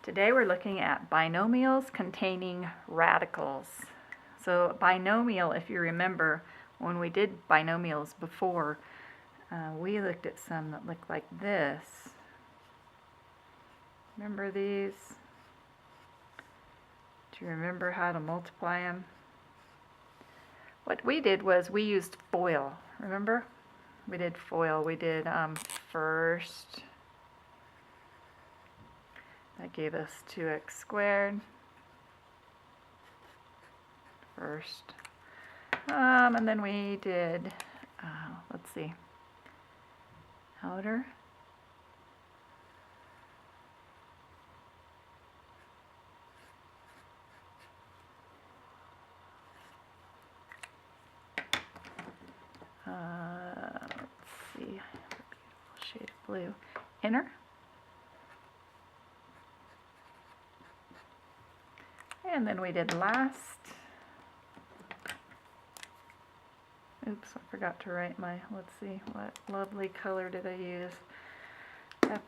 Today we're looking at binomials containing radicals. So binomial, if you remember, when we did binomials before, we looked at some that looked like this. Remember these? Do you remember how to multiply them? What we did was we used FOIL. Remember? We did FOIL. We did first. That gave us 2x squared. First. And then we did, let's see, outer. Let's see, a beautiful shade of blue. Inner. And then we did last. Oops, I forgot to write my, let's see, what lovely color did I use? F-I.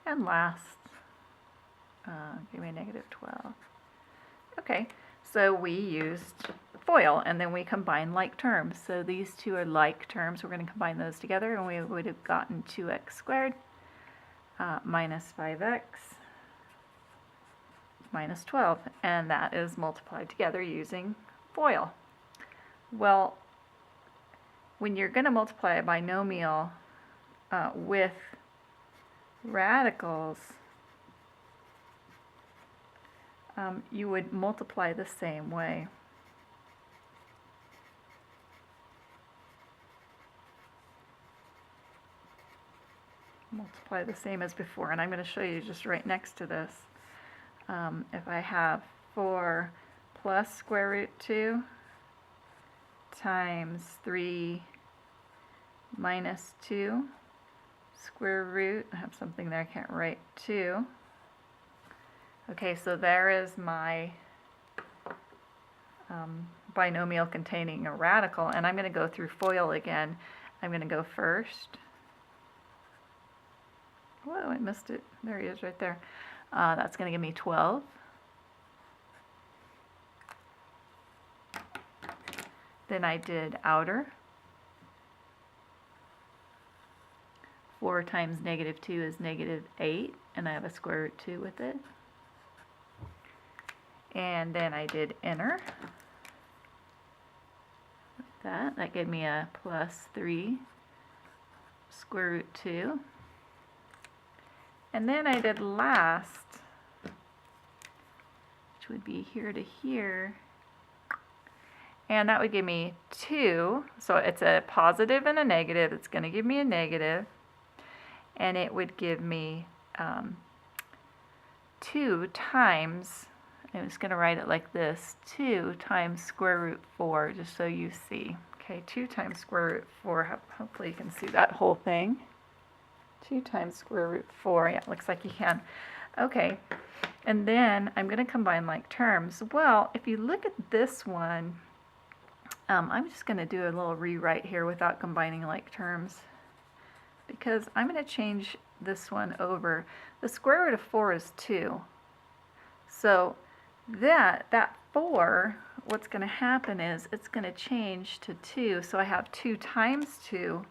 And last, give me a -12. Okay, so we used FOIL, and then we combined like terms. So these two are like terms. We're going to combine those together, and we would have gotten 2x squared minus 5x minus 12, and that is multiplied together using FOIL. Well, when you're going to multiply a binomial with radicals, you would multiply the same way. Multiply the same as before, and I'm going to show you just right next to this. If I have 4 plus square root 2 times 3 minus 2 square root, I have something there I can't write, 2. Okay, so there is my binomial containing a radical, and I'm going to go through FOIL again. I'm going to go first. Whoa, I missed it. There he is right there. That's going to give me 12. Then I did outer. 4 times -2 is -8, and I have a square root 2 with it. And then I did inner. That gave me a plus 3 square root 2. And then I did last, which would be here to here. And that would give me 2. So it's a positive and a negative. It's going to give me a negative. And it would give me 2 times, I'm just going to write it like this, 2 times square root 4, just so you see. Okay, 2 times square root 4, hopefully you can see that whole thing. 2 times square root 4, yeah, it looks like you can. Okay, and then I'm going to combine like terms. Well, if you look at this one, I'm just going to do a little rewrite here without combining like terms, because I'm going to change this one over. The square root of 4 is 2. So that 4, what's going to happen is it's going to change to 2. So I have 2 times 2,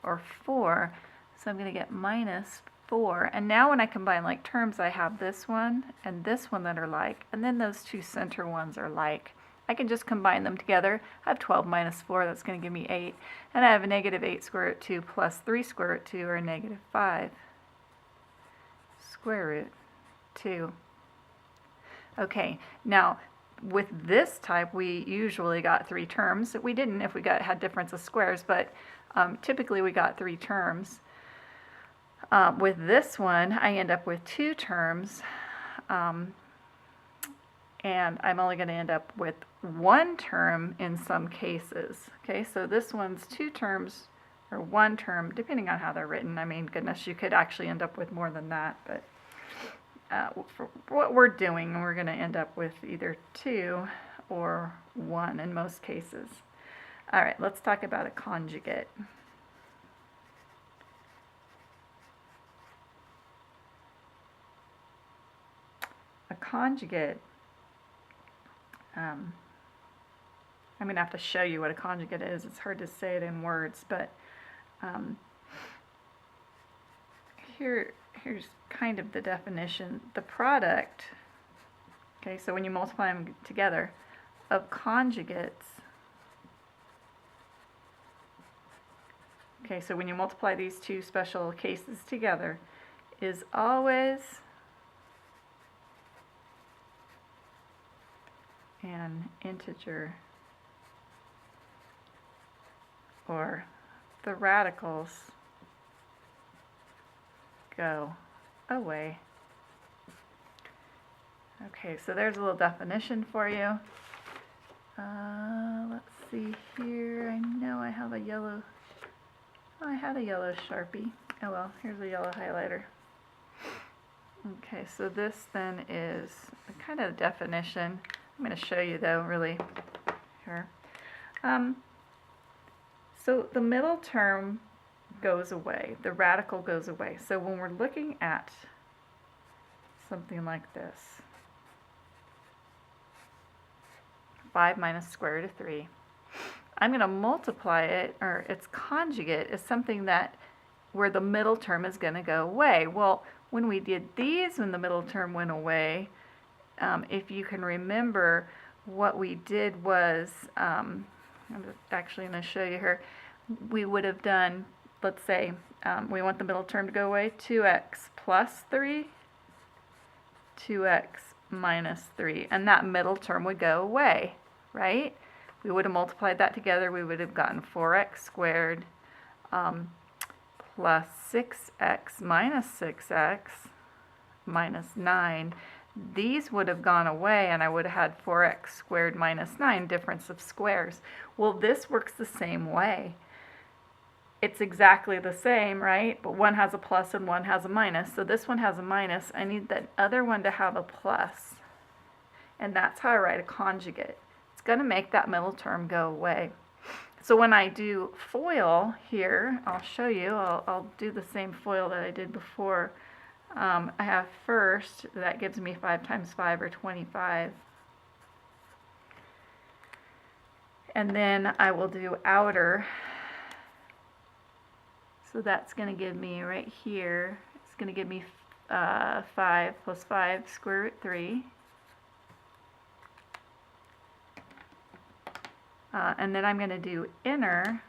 or 4. So I'm going to get minus 4. And now when I combine like terms, I have this one and this one that are like, and then those two center ones are like. I can just combine them together. I have 12 minus 4, that's going to give me 8. And I have a -8 square root 2 plus 3 square root 2, or a -5 square root 2. Okay, now with this type, we usually got 3 terms. We didn't if we had difference of squares, but typically we got 3 terms. With this one, I end up with 2 terms, and I'm only going to end up with 1 term in some cases. Okay, so this one's 2 terms, or 1 term, depending on how they're written. I mean, goodness, you could actually end up with more than that, but for what we're doing, we're going to end up with either 2 or 1 in most cases. All right, let's talk about a conjugate. A conjugate, I'm going to have to show you what a conjugate is. It's hard to say it in words, but here's kind of the definition. The product, okay, so when you multiply them together, of conjugates, okay, so when you multiply these two special cases together, is always an integer, or the radicals go away. Okay, so there's a little definition for you. Let's see here. I know I have a yellow, oh, I had a yellow Sharpie. Oh well, here's a yellow highlighter. Okay, so this then is kind of the definition. I'm going to show you though, really, here. So the middle term goes away, the radical goes away. So when we're looking at something like this, 5 minus square root of 3, I'm going to multiply it, or its conjugate is something that where the middle term is going to go away. Well, when we did these, when the middle term went away, if you can remember, what we did was, I'm actually going to show you here, we would have done, let's say, we want the middle term to go away, 2x plus 3, 2x minus 3, and that middle term would go away, right? We would have multiplied that together, we would have gotten 4x squared plus 6x minus 6x minus 9. These would have gone away, and I would have had 4x squared minus 9, difference of squares. Well, this works the same way. It's exactly the same, right? But one has a plus and one has a minus. So this one has a minus. I need that other one to have a plus. And that's how I write a conjugate. It's going to make that middle term go away. So when I do FOIL here, I'll show you. I'll do the same FOIL that I did before. I have first, that gives me 5 times 5, or 25. And then I will do outer. So that's going to give me right here, it's going to give me 5 plus 5 square root 3. And then I'm going to do inner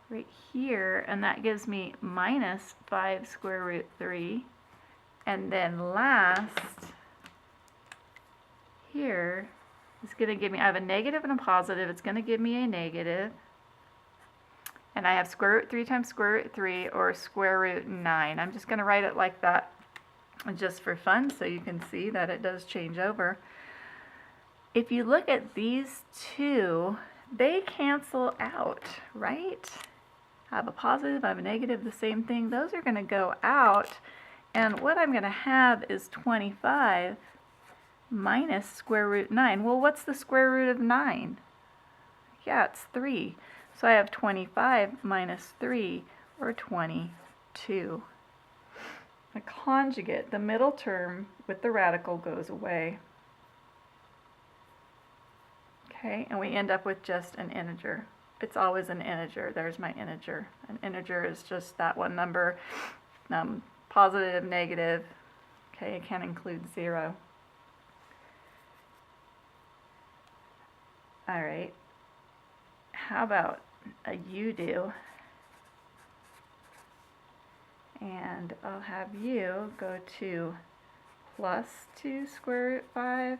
right here, and that gives me minus 5 square root 3. And then last here is going to give me, I have a negative and a positive, it's going to give me a negative. And I have square root 3 times square root 3, or square root 9. I'm just going to write it like that just for fun, so you can see that it does change over. If you look at these two, they cancel out, right? I have a positive, I have a negative, the same thing. Those are going to go out, and what I'm going to have is 25 minus square root 9. Well, what's the square root of 9? Yeah, it's 3. So I have 25 minus 3, or 22. A conjugate, the middle term with the radical goes away. Okay, and we end up with just an integer. It's always an integer. There's my integer. An integer is just that one number, positive, negative. Okay, it can include 0. All right. How about a u-do? And I'll have u go to plus 2 square root 5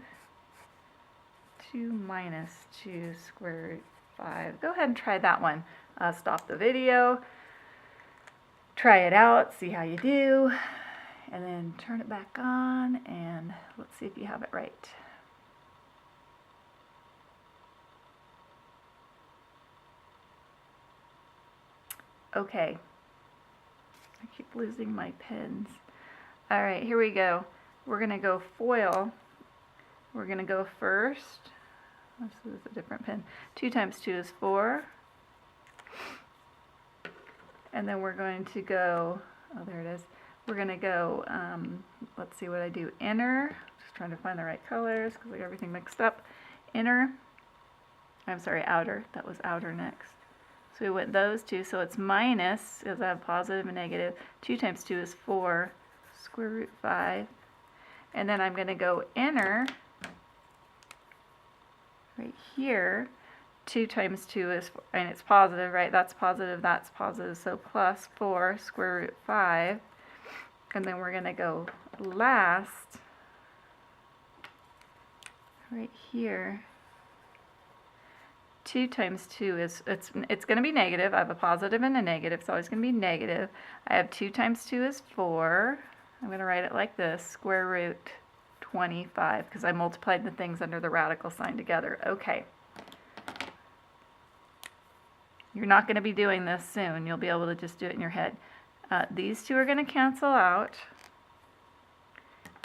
to minus 2 square root 5. Go ahead and try that one. Stop the video, try it out, see how you do, and then turn it back on, and let's see if you have it right. Okay, I keep losing my pens. All right, here we go. We're going to go FOIL we're going to go first. This is a different pen. 2 times 2 is 4. And then we're going to go, oh, there it is. We're going to go, let's see what I do. Inner, just trying to find the right colors because I got everything mixed up. Inner, I'm sorry, outer. That was outer next. So we went those two, so it's minus, because I have positive and negative. 2 times 2 is 4, square root 5. And then I'm going to go inner, right here. 2 times 2 is, and it's positive, right? That's positive, so plus 4 square root 5. And then we're going to go last, right here. 2 times 2 is, it's going to be negative. I have a positive and a negative. It's always going to be negative. I have 2 times 2 is 4. I'm going to write it like this, square root 25, because I multiplied the things under the radical sign together. Okay. You're not going to be doing this soon. You'll be able to just do it in your head. These two are going to cancel out.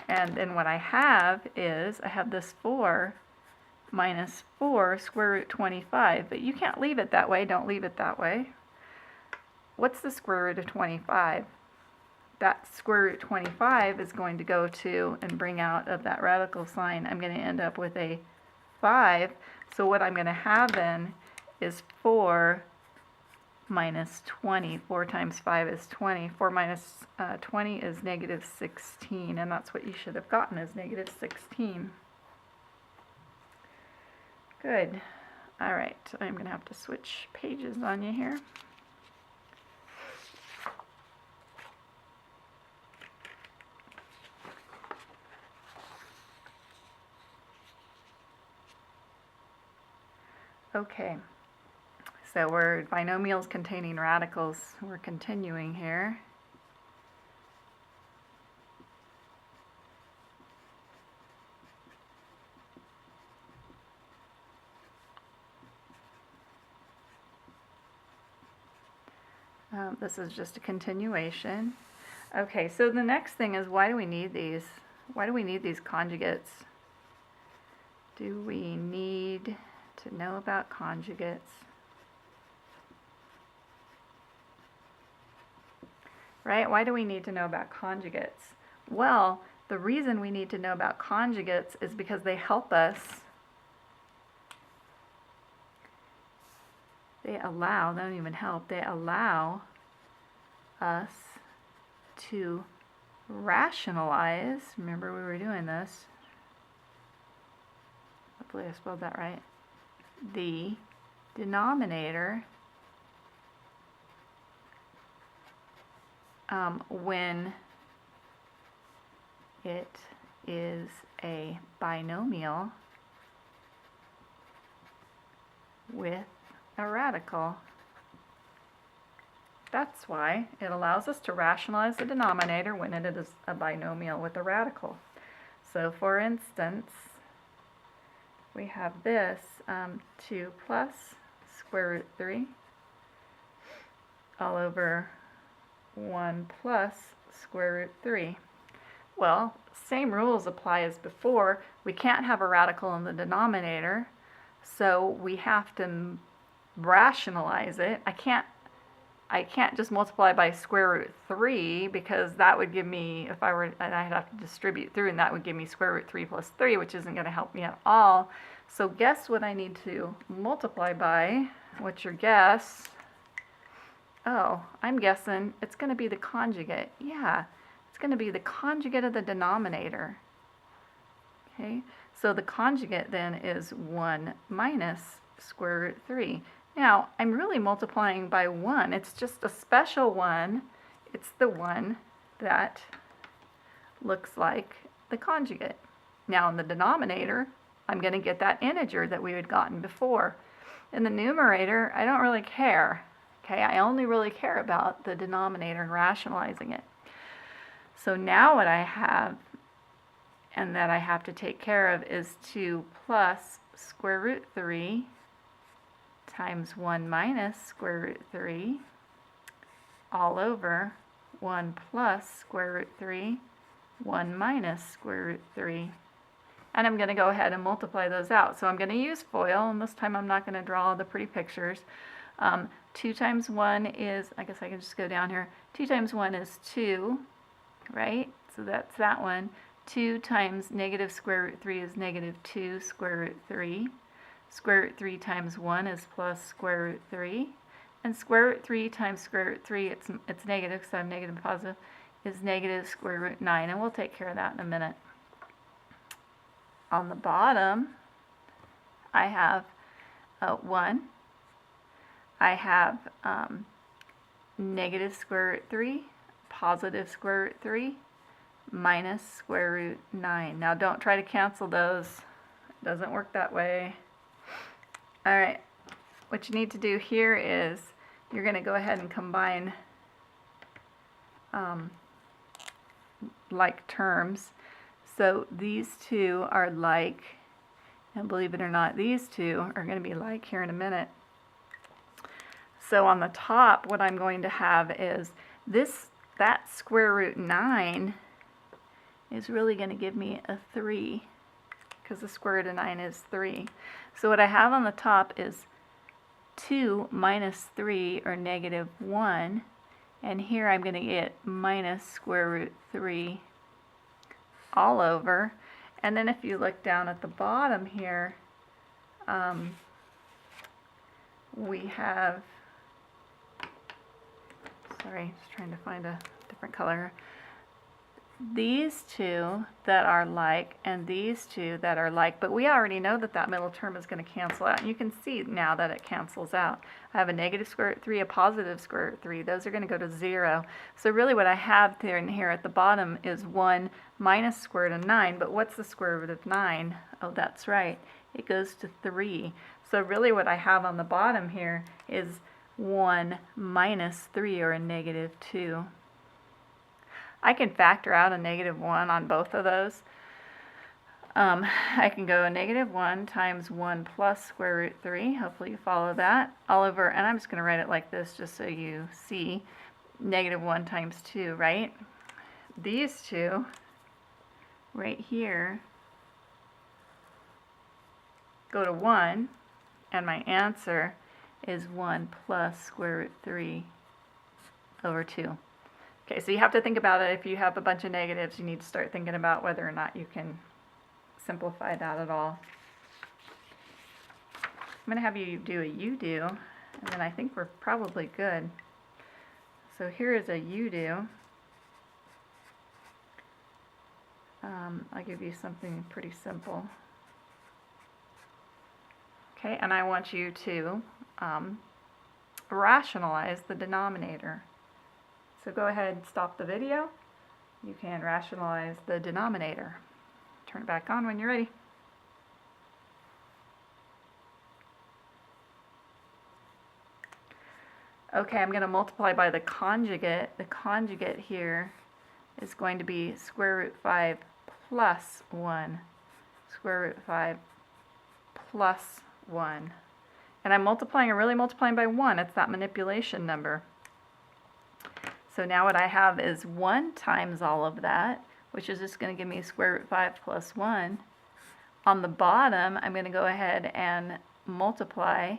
And then what I have is, I have this 4 minus 4 square root 25. But you can't leave it that way. Don't leave it that way. What's the square root of 25? That square root 25 is going to go to and bring out of that radical sign. I'm going to end up with a 5. So what I'm going to have then is 4 minus 20. 4 times 5 is 20. 4 minus 20 is negative 16, and that's what you should have gotten, is negative 16. Good. All right, I'm going to have to switch pages on you here. Okay. So we're binomials containing radicals. We're continuing here. This is just a continuation. Okay, so the next thing is, why do we need these? Why do we need these conjugates? Do we need to know about conjugates? Right? Why do we need to know about conjugates? Well, the reason we need to know about conjugates is because they help us. They don't even help, they allow us to rationalize. Remember, we were doing this. Hopefully I spelled that right. The denominator when it is a binomial with a radical. That's why it allows us to rationalize the denominator when it is a binomial with a radical. So for instance, we have this 2 plus square root 3 all over 1 plus square root 3. Well, same rules apply as before. We can't have a radical in the denominator, so we have to rationalize it. I can't just multiply by square root 3, because that would give me, if I were, and I'd have to distribute through, and that would give me square root 3 plus 3, which isn't going to help me at all. So guess what I need to multiply by? What's your guess? Oh, I'm guessing it's going to be the conjugate. Yeah, it's going to be the conjugate of the denominator. Okay, so the conjugate then is 1 minus square root 3. Now, I'm really multiplying by 1. It's just a special one. It's the one that looks like the conjugate. Now, in the denominator, I'm going to get that integer that we had gotten before. In the numerator, I don't really care. Okay, I only really care about the denominator and rationalizing it. So now what I have, and that I have to take care of, is 2 plus square root 3 times 1 minus square root 3 all over 1 plus square root 3, 1 minus square root 3. and I'm going to go ahead and multiply those out. So I'm going to use FOIL, and this time I'm not going to draw the pretty pictures. 2 times 1 is, I guess I can just go down here, 2 times 1 is 2, right? So that's that one. 2 times negative square root 3 is negative 2 square root 3. Square root 3 times 1 is plus square root 3. And square root 3 times square root 3, it's negative, because I have negative and positive, is negative square root 9. And we'll take care of that in a minute. On the bottom, I have 1. I have negative square root 3, positive square root 3, minus square root 9. Now don't try to cancel those. It doesn't work that way. Alright, what you need to do here is you're going to go ahead and combine like terms. So these two are like, and believe it or not, these two are going to be like here in a minute. So on the top, what I'm going to have is that square root 9 is really going to give me a 3, because the square root of 9 is 3. So what I have on the top is 2 minus 3, or negative 1, and here I'm going to get minus square root 3 all over. And then if you look down at the bottom here, we have, sorry, just trying to find a different color. These two that are like, and these two that are like, but we already know that that middle term is going to cancel out. And you can see now that it cancels out. I have a negative square root 3, a positive square root 3. Those are going to go to 0. So really what I have there and here at the bottom is 1 minus square root of 9. But what's the square root of 9? Oh, that's right. It goes to 3. So really what I have on the bottom here is 1 minus 3, or a negative 2. I can factor out a negative 1 on both of those. I can go a negative 1 times 1 plus square root 3. Hopefully you follow that. All over, and I'm just going to write it like this just so you see. Negative 1 times 2, right? These two right here go to 1, and my answer is 1 plus square root 3 over 2. Okay, so you have to think about it. If you have a bunch of negatives, you need to start thinking about whether or not you can simplify that at all. I'm going to have you do a you-do, and then I think we're probably good. So here is a you-do. I'll give you something pretty simple. Okay, and I want you to rationalize the denominator. So go ahead and stop the video. You can rationalize the denominator. Turn it back on when you're ready. Okay, I'm going to multiply by the conjugate. The conjugate here is going to be square root 5 plus 1. Square root 5 plus 1. And I'm multiplying, really multiplying by 1. It's that manipulation number. So now what I have is 1 times all of that, which is just going to give me square root 5 plus 1. On the bottom, I'm going to go ahead and multiply.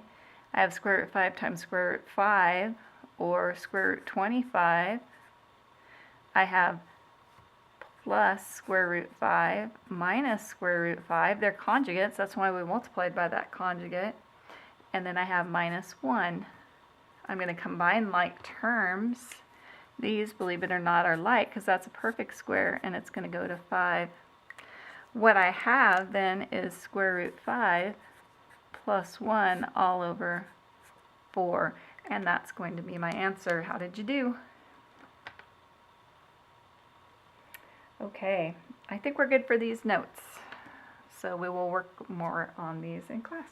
I have square root 5 times square root 5, or square root 25. I have plus square root 5 minus square root 5. They're conjugates, that's why we multiplied by that conjugate. And then I have minus 1. I'm going to combine like terms. These, believe it or not, are like, because that's a perfect square, and it's going to go to 5. What I have then is square root 5 plus 1 all over 4, and that's going to be my answer. How did you do? Okay, I think we're good for these notes, so we will work more on these in class.